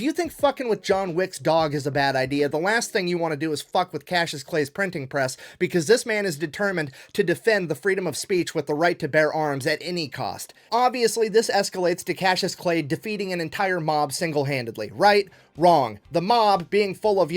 If you think fucking with John Wick's dog is a bad idea, the last thing you want to do is fuck with Cassius Clay's printing press, because this man is determined to defend the freedom of speech with the right to bear arms at any cost. Obviously, this escalates to Cassius Clay defeating an entire mob single-handedly. Right? Wrong. The mob, being full of,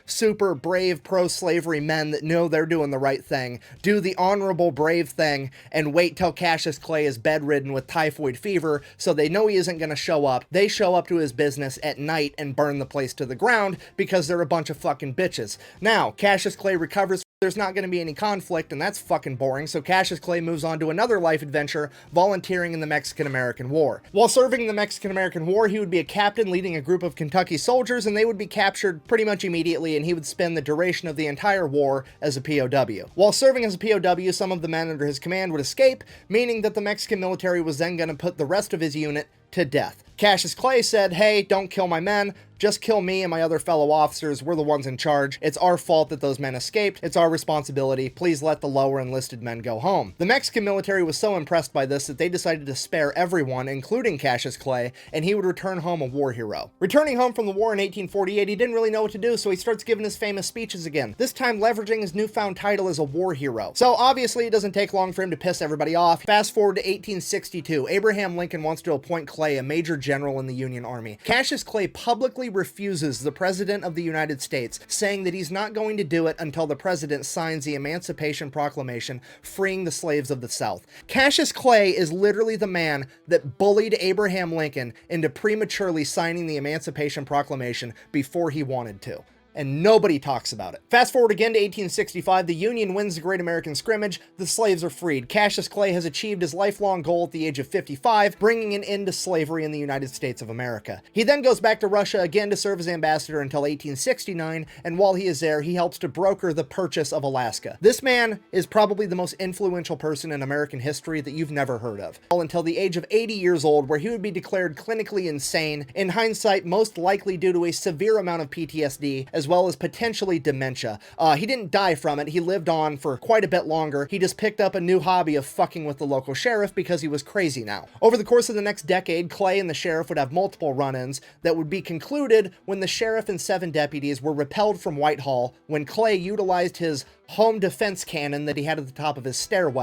super brave pro-slavery men that know they're doing the right thing, do the honorable brave thing and wait till Cassius Clay is bedridden with typhoid fever so they know he isn't going to show up. They show up to his business at night and burn the place to the ground because they're a bunch of fucking bitches. Now, Cassius Clay recovers. There's not going to be any conflict, and that's fucking boring, so Cassius Clay moves on to another life adventure, volunteering in the Mexican-American War. While serving in the Mexican-American War, he would be a captain leading a group of Kentucky soldiers, and they would be captured pretty much immediately, and he would spend the duration of the entire war as a POW. While serving as a POW, some of the men under his command would escape, meaning that the Mexican military was then going to put the rest of his unit to death. Cassius Clay said, "Hey, don't kill my men. Just kill me and my other fellow officers. We're the ones in charge. It's our fault that those men escaped. It's our responsibility. Please let the lower enlisted men go home." The Mexican military was so impressed by this that they decided to spare everyone, including Cassius Clay, and he would return home a war hero. Returning home from the war in 1848, he didn't really know what to do, so he starts giving his famous speeches again, this time leveraging his newfound title as a war hero. So obviously it doesn't take long for him to piss everybody off. Fast forward to 1862, Abraham Lincoln wants to appoint Clay a major general in the Union Army. Cassius Clay publicly refuses the President of the United States, saying that he's not going to do it until the President signs the Emancipation Proclamation freeing the slaves of the South. Cassius Clay is literally the man that bullied Abraham Lincoln into prematurely signing the Emancipation Proclamation before he wanted to. And nobody talks about it. Fast forward again to 1865, the Union wins the Great American Scrimmage, the slaves are freed. Cassius Clay has achieved his lifelong goal at the age of 55, bringing an end to slavery in the United States of America. He then goes back to Russia again to serve as ambassador until 1869, and while he is there, he helps to broker the purchase of Alaska. This man is probably the most influential person in American history that you've never heard of. Until the age of 80 years old, where he would be declared clinically insane, in hindsight most likely due to a severe amount of PTSD, as well as potentially dementia. He didn't die from it. He lived on for quite a bit longer. He just picked up a new hobby of fucking with the local sheriff because he was crazy now. Over the course of the next decade, Clay and the sheriff would have multiple run-ins that would be concluded when the sheriff and 7 deputies were repelled from Whitehall when Clay utilized his home defense cannon that he had at the top of his stairwell